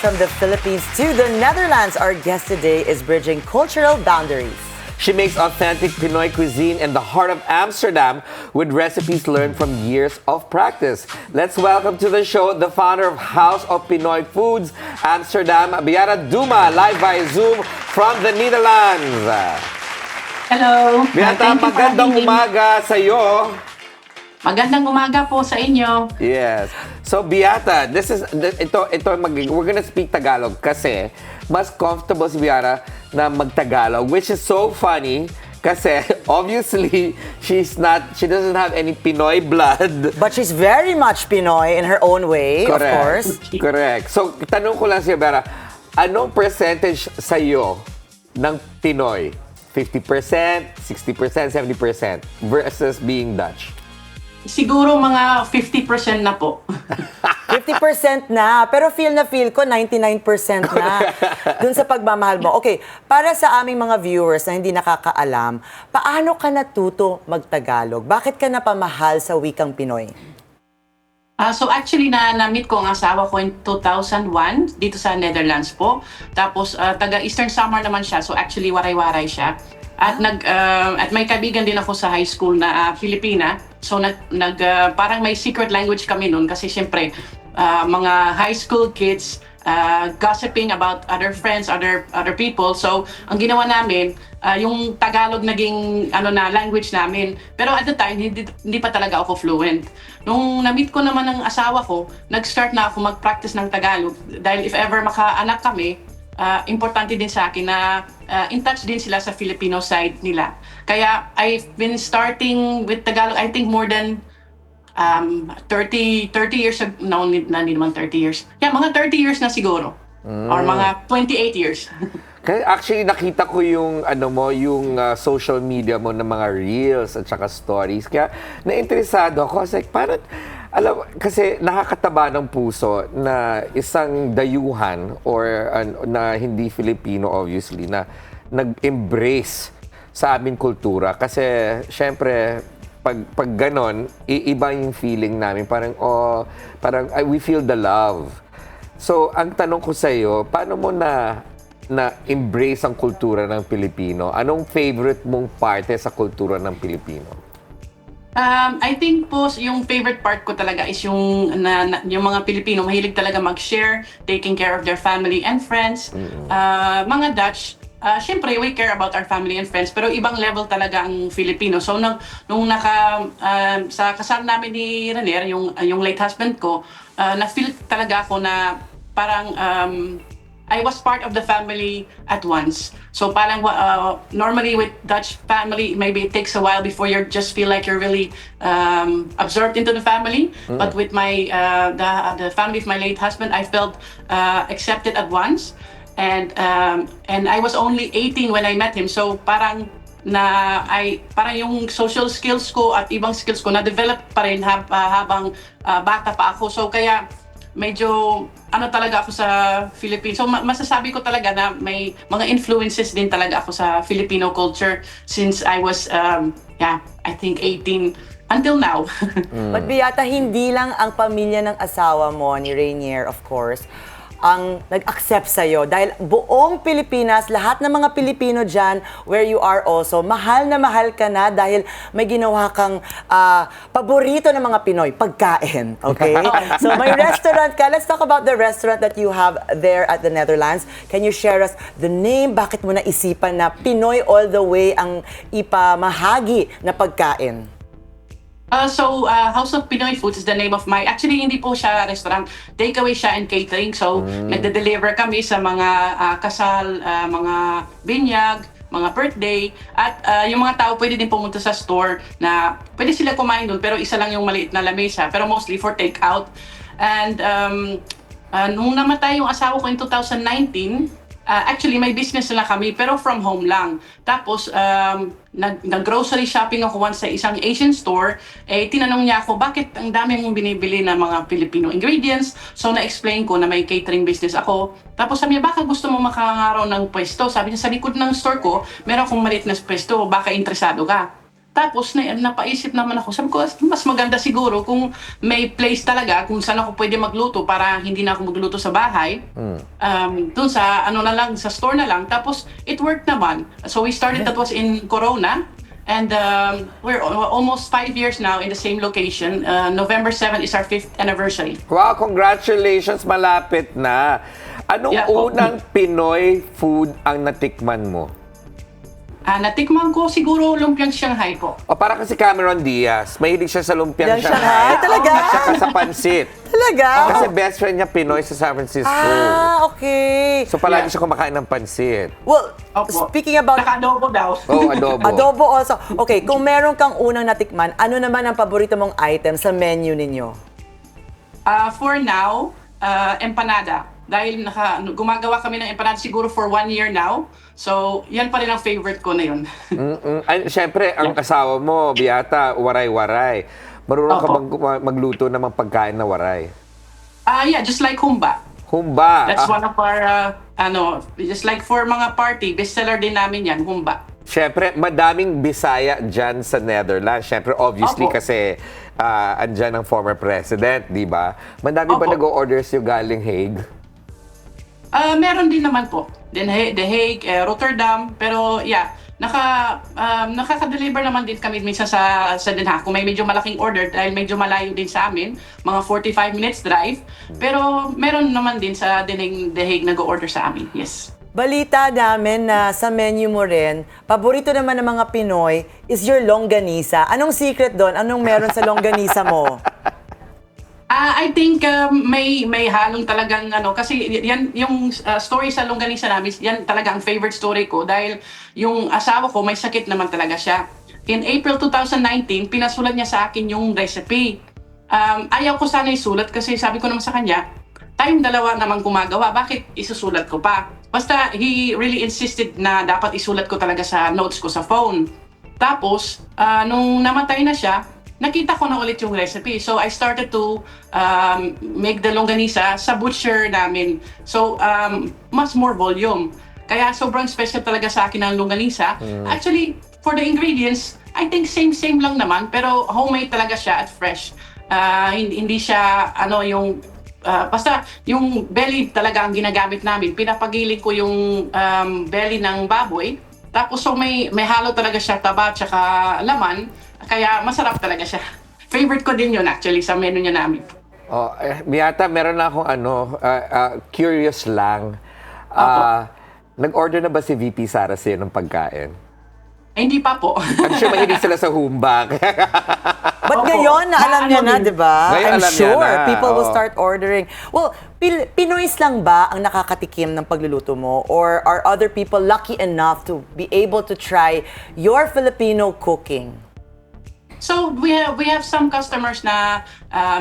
from the Philippines to the Netherlands. Our guest today is bridging cultural boundaries. She makes authentic Pinoy cuisine in the heart of Amsterdam with recipes learned from years of practice. Let's welcome to the show the founder of House of Pinoy Foods, Amsterdam, Beata Duma, live by Zoom from the Netherlands. Hello. Beata, magandang umaga sa iyo. Magandang umaga po sa inyo. Yes. So Beata, we're gonna speak Tagalog kasi mas comfortable si Beata na mag-Tagalog, which is so funny kasi obviously she doesn't have any Pinoy blood. But she's very much Pinoy in her own way, Correct. of course. Correct. So tanong ko lang si Beata, anong percentage sa iyo ng Pinoy? 50%, 60%, 70% versus being Dutch? Siguro mga 50% na po. 50% na, pero feel ko 99% na dun sa pagmamahal mo. Okay, para sa aming mga viewers na hindi nakakaalam, paano ka natuto mag-Tagalog? Bakit ka napamahal sa wikang Pinoy? So actually na-meet ko ang asawa ko in 2001 dito sa Netherlands po. Tapos taga Eastern Samar naman siya. So actually waray-waray siya. At at may kaibigan din ako sa high school na Filipina. So parang may secret language kami noon kasi syempre mga high school kids gossiping about other friends, other people. So ang ginawa namin yung Tagalog naging language namin. Pero at the time hindi pa talaga ako fluent. Nung na-meet ko naman ang asawa ko, nag-start na ako mag-practice ng Tagalog dahil if ever makaanak kami, importante din sa akin na in touch din sila sa Filipino side nila. Kaya I've been starting with Tagalog, I think more than 30 years ago. No, hindi naman 30 years. Yeah, mga 30 years na siguro. Or mga 28 years. Kaya actually nakita ko yung social media mo ng mga reels at saka stories. Kaya nainteresado ako kasi parang kasi nakakataba ng puso na isang dayuhan or na hindi Filipino obviously na nag-embrace sa aming kultura kasi syempre pag ganon iiba yung feeling namin parang we feel the love. So ang tanong ko sa iyo, paano mo na embrace ang kultura ng Pilipino? Anong favorite mong parte sa kultura ng Pilipino? I think po yung favorite part ko talaga is yung mga Pilipino mahilig talaga mag-share, taking care of their family and friends. Mga Dutch, syempre we care about our family and friends pero ibang level talaga ang Filipino. So nung sa kasal namin ni Ranier, yung late husband ko, na-feel talaga ako na parang I was part of the family at once. So parang normally with Dutch family, maybe it takes a while before you just feel like you're really absorbed into the family. But with my the family of my late husband, I felt accepted at once. And I was only 18 when I met him. So parang yung social skills ko at ibang skills ko na-develop pa rin habang bata pa ako. So kaya medyo talaga ako sa Philippines. So masasabi ko talaga na may mga influences din talaga ako sa Filipino culture since I was I think 18 until now. But Beata, hindi lang ang pamilya ng asawa mo ni Rainier, of course, ang nag-accept sa'yo. Dahil buong Pilipinas, lahat ng mga Pilipino dyan, where you are also, mahal na mahal ka na dahil may ginawa kang paborito ng mga Pinoy, pagkain. Okay? So may restaurant ka. Let's talk about the restaurant that you have there at the Netherlands. Can you share us the name? Bakit mo naisipan na Pinoy all the way ang ipamahagi na pagkain? House of Pinoy Foods is the name of actually hindi po siya restaurant, takeaway siya and catering. So, nagde-deliver kami sa mga kasal, mga binyag, mga birthday, at yung mga tao pwede din pumunta sa store na pwede sila kumain doon pero isa lang yung maliit na lamesa, pero mostly for take-out. And nung namatay yung asawa ko in 2019, actually may business na kami pero from home lang. Tapos nag-grocery shopping ako once sa isang Asian store. Tinanong niya ako, bakit ang dami mong binibili ng mga Filipino ingredients? So na-explain ko na may catering business ako. Tapos sabi niya, baka gusto mo makangaraw ng pwesto? Sabi niya, sa likod ng store ko, meron akong maliit na pwesto, baka interesado ka. Tapos napaisip naman ako, sabi ko, mas maganda siguro kung may place talaga kung saan ako pwede magluto para hindi na ako magluto sa bahay. Dun sa ano na lang, sa store na lang. Tapos it worked naman. So we started, that was in Corona. And we're almost 5 years now in the same location. November 7 is our 5th anniversary. Wow, congratulations, malapit na. Anong Yeah, po. unang Pinoy food ang natikman mo? Natikman ko siguro lumpiang Shanghai po. O para kasi Cameron Diaz, mahilig siya sa lumpiang Lumpiang Shanghai, talaga? At saka sa pansit. Talaga? Kasi best friend niya Pinoy sa San Francisco. Okay. So palagi Yeah. siya kumakain ng pansit. Well, Opo. speaking about Naka-adobo daw. Oh, adobo. adobo also. Okay, kung meron kang unang natikman, ano naman ang paborito mong item sa menu ninyo? For now, empanada. Dahil gumagawa kami ng empanada siguro for 1 year now. So, yan pa rin ang favorite ko na yun. Ay, siyempre, ang asawa mo, Beata, waray-waray. Marunong ka Opo. magluto ng mga pagkain na waray. Yeah, just like humba. Humba. That's one of our, just like for mga party, bestseller din namin yan, humba. Siyempre, madaming Bisaya dyan sa Netherlands. Siyempre, obviously, Opo. kasi andyan ang former president, di ba? Madami ba Opo. nag-orders yung galing Hague? Meron din naman po. The Hague, Rotterdam, pero yeah, nakaka-deliver naman din kami minsan sa Den Haag. Kung may medyo malaking order dahil medyo malayo din sa amin, mga 45 minutes drive. Pero meron naman din sa The Hague nag-order sa amin. Yes. Balita namin na sa menu mo rin, paborito naman ng mga Pinoy is your longganisa. Anong secret doon? Anong meron sa longganisa mo? I think may halong talagang kasi yan yung story sa longganisa namin, yan talaga ang favorite story ko dahil yung asawa ko may sakit naman talaga siya. In April 2019, pinasulat niya sa akin yung recipe. Ayaw ko sana isulat kasi sabi ko naman sa kanya, tayong dalawa naman gumagawa, bakit isusulat ko pa? Basta he really insisted na dapat isulat ko talaga sa notes ko sa phone. Tapos, nung namatay na siya, nakita ko na ulit yung recipe. So, I started to make the longganisa sa butcher namin. So, mas more volume. Kaya sobrang special talaga sa akin ang longganisa. Actually, for the ingredients, I think same lang naman. Pero homemade talaga siya at fresh. Hindi siya, basta yung belly talaga ang ginagamit namin. Pinapagiling ko yung belly ng baboy. Tapos so may halo talaga siya, taba at saka laman. Kaya masarap talaga siya. Favorite ko din yun actually sa menu niya namin. Oh, Beata, meron na akong curious lang. Nag-order na ba si VP Sara sa'yo ng pagkain? Hindi pa po. I'm sure mahilig sila sa humbak. But Opo. ngayon, na alam niya na, din. di ba? Ngayon, I'm alam niya sure na. people will Oo. start ordering. Well, Pinoys lang ba ang nakakatikim ng pagluluto mo? Or are other people lucky enough to be able to try your Filipino cooking? So we have some customers na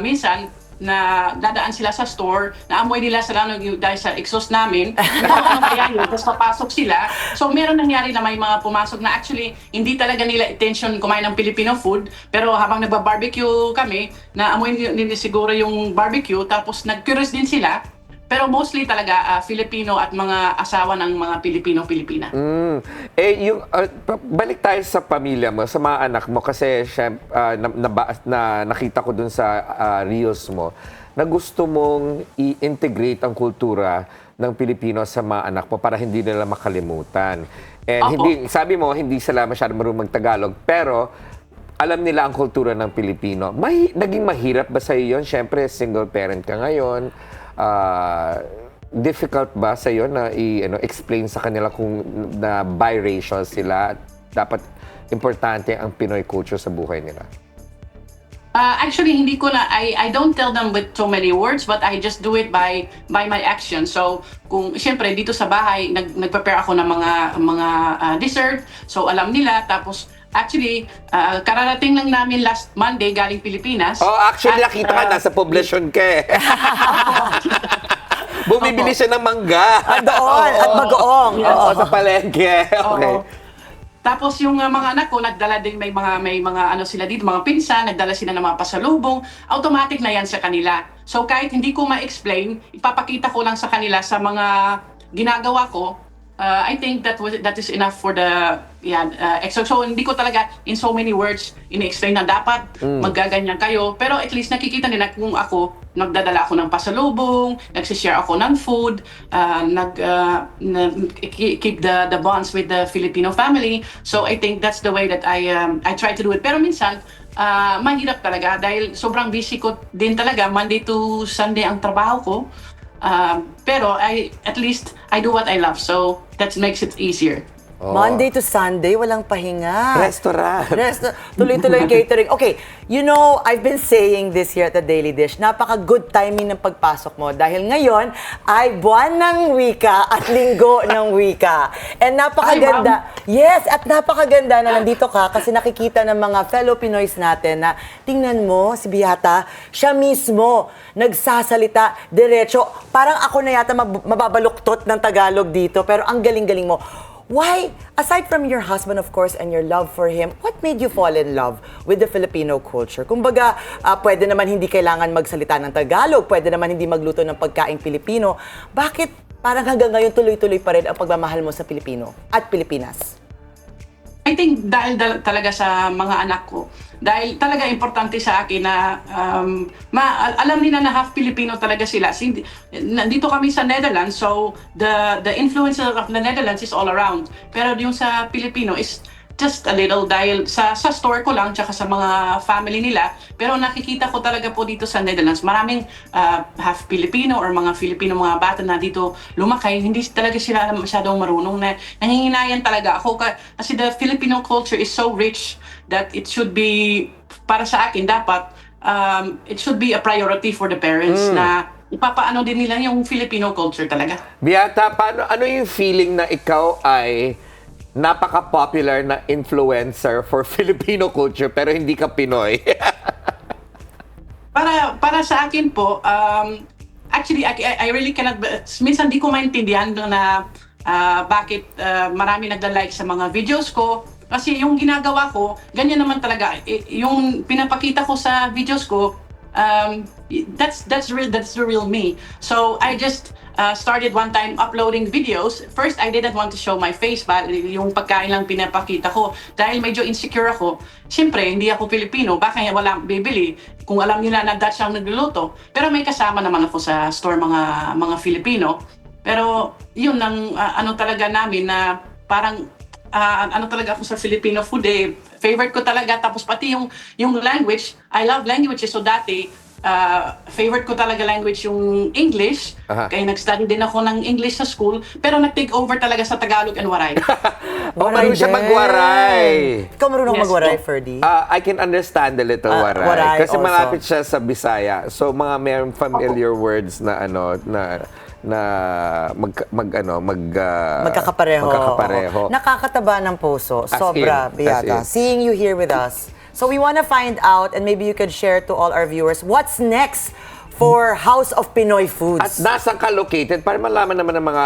minsan na dadaan sila sa store, naamoy nila sa dahil sa exhaust namin, kaya yun, tapos papasok sila. So meron nangyari na may mga pumasok na actually hindi talaga nila intention kumain ng Filipino food, pero habang nagba-barbecue kami, naamoy nila siguro yung barbecue, tapos nag-curious din sila. Pero mostly talaga Filipino at mga asawa ng mga Pilipino-Pilipina. Balik tayo sa pamilya mo, sa mga anak mo, kasi nakita ko dun sa reels mo, na gusto mong i-integrate ang kultura ng Pilipino sa mga anak mo para hindi nila makalimutan. And Opo. sabi mo, hindi sila masyadong marunong mag-Tagalog, pero alam nila ang kultura ng Pilipino. Naging mahirap ba sa iyo yun? Siyempre, single parent ka ngayon. Difficult ba sa iyo na explain sa kanila kung na biracial sila, dapat importante ang Pinoy culture sa buhay nila? Actually, hindi ko na, I don't tell them with so many words, but I just do it by my action. So, siyempre, dito sa bahay, nag-prepare ako ng mga dessert. So, alam nila. Tapos, actually, kararating lang namin last Monday galing Pilipinas. Oh, actually, nakita ka nasa poblasyon ka eh. Bumibili siya ng mangga. Doon, at bagoong. Yes. Oo, sa palengke. Okay. Oo. Tapos yung mga anak ko, nagdala din, may mga sila dito, mga pinsan, nagdala sila ng mga pasalubong, automatic na yan sa kanila. So kahit hindi ko ma-explain, ipapakita ko lang sa kanila sa mga ginagawa ko, I think that is enough for the so hindi ko talaga in so many words ini-explain na dapat maggaganyan kayo, pero at least nakikita nila kung ako nagdadala ako ng pasalubong, nagsishare ako ng food, keep the bonds with the Filipino family. So I think that's the way that I try to do it. Pero minsan mahirap talaga dahil sobrang busy ko din talaga, Monday to Sunday ang trabaho ko. Pero at least I do what I love, so that makes it easier. Monday to Sunday, walang pahinga. Restaurant. Tuloy-tuloy catering. Okay, you know, I've been saying this here at the Daily Dish, napaka-good timing ng pagpasok mo dahil ngayon ay buwan ng wika at linggo ng wika. And napakaganda. Yes, at napakaganda na nandito ka kasi nakikita ng mga fellow Pinoys natin na tingnan mo si Beata, siya mismo nagsasalita diretso. Parang ako na yata mababaluktot ng Tagalog dito, pero ang galing-galing mo. Why, aside from your husband, of course, and your love for him, what made you fall in love with the Filipino culture? Kumbaga, pwede naman hindi kailangan magsalita ng Tagalog, pwede naman hindi magluto ng pagkaing Pilipino. Bakit parang hanggang ngayon tuloy-tuloy pa rin ang pagmamahal mo sa Pilipino at Pilipinas? I think dahil talaga sa mga anak ko. Dahil talaga importante sa akin na alam nila na half Filipino talaga sila. Nandito kami sa Netherlands, so the influence of the Netherlands is all around. Pero yung sa Filipino is just a little dahil sa store ko lang tsaka sa mga family nila. Pero nakikita ko talaga po dito sa Netherlands, maraming half Filipino or mga Filipino mga bata na dito lumakay, hindi talaga sila masyadong marunong na nanginginayan talaga ako kasi the Filipino culture is so rich that it should be, para sa akin dapat, it should be a priority for the parents na ipapaano din nila yung Filipino culture talaga. Beata, ano yung feeling na ikaw ay napaka-popular na influencer for Filipino culture pero hindi ka Pinoy? Para sa akin po, actually, I really cannot, minsan di ko maintindihan na bakit marami nagda-like sa mga videos ko. Kasi yung ginagawa ko, ganyan naman talaga. Yung pinapakita ko sa videos ko, that's the real me. So I just started one time uploading videos. First, I didn't want to show my face, yung pagkain lang pinapakita ko. Dahil medyo insecure ako. Siyempre, hindi ako Pilipino, baka wala bibili. Kung alam nila na Dutch ang nagluluto. Pero may kasama naman ako sa store mga Filipino. Pero yun ang ano talaga namin na parang ano talaga ako sa Filipino food favorite ko talaga, tapos pati yung language, I love languages, so dati favorite ko talaga language yung English. Kaya nag-study din ako ng English sa school, pero nag-take over talaga sa Tagalog and Waray. Marunong siya magwaray. Ikaw marunong Yes, magwaray, po. Ferdy? I can understand a little waray. Waray Kasi also. malapit siya sa Bisaya. So mga mayroong familiar words na magkakapareho. Nakakataba ng puso. As Sobra, in, Beata. as in. Seeing you here with us. So we want to find out, and maybe you could share to all our viewers, what's next for House of Pinoy Foods? At nasaan ka located? Para malaman naman ng mga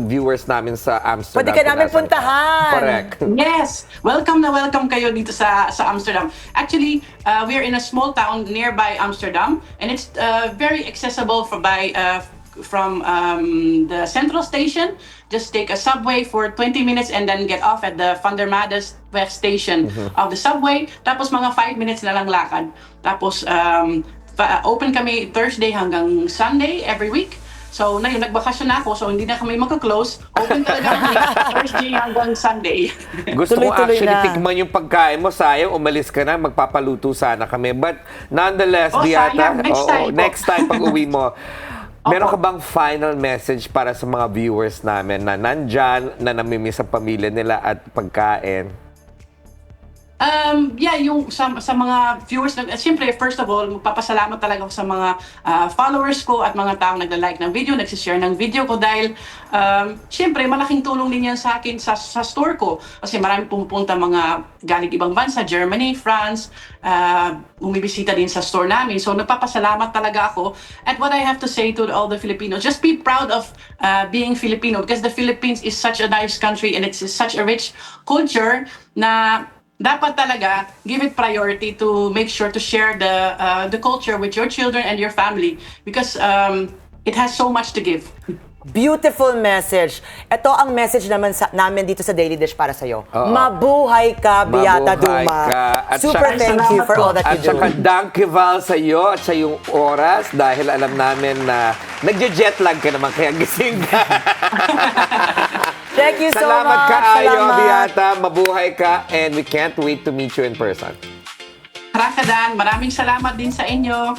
viewers namin sa Amsterdam. Pwede ka kung namin nasaan puntahan. Correct. Yes! Welcome na welcome kayo dito sa Amsterdam. Actually, we're in a small town nearby Amsterdam, and it's very accessible from the central station. Just take a subway for 20 minutes and then get off at the Van der Madesweg station of the subway. Tapos mga 5 minutes na lang lakad. Tapos open kami Thursday hanggang Sunday every week. So na yun, nagbakasyon na ako, so hindi na kami magka-close. Open talaga kami Thursday hanggang Sunday. Gusto ko Tuloy-tuloy actually na. tikman yung pagkain mo. Sayang, umalis ka na, magpapaluto sana kami. But nonetheless, Beata, sayang. Next time po. next time pag uwi mo, meron Opo. ka bang final message para sa mga viewers namin na nandyan, na namimiss ang pamilya nila at pagkain? Yung sa mga viewers, siyempre, first of all, magpapasalamat talaga ako sa mga followers ko at mga taong nagla-like ng video, nagsishare ng video ko dahil siyempre, malaking tulong din yan sa akin sa store ko. Kasi marami pumupunta mga galing ibang bansa, Germany, France, bumibisita din sa store namin. So, nagpapasalamat talaga ako. At what I have to say to all the Filipinos, just be proud of being Filipino because the Philippines is such a nice country and it's such a rich culture na dapat talaga give it priority to make sure to share the culture with your children and your family because it has so much to give. Beautiful message. Ito ang message naman namin dito sa Daily Dish para sa'yo. Oo. Mabuhay ka, Beata Mabuhay Duma. ka. At Super saka- thank you for all that At you do. saka Dankeval sa iyo at sa iyong oras dahil alam namin na nagje-jetlag ka naman kaya gising ka. Thank you so Salamat much. kaayo, Salamat. Beata. Mabuhay ka and we can't wait to meet you in person. Rakadan, maraming salamat din sa inyo.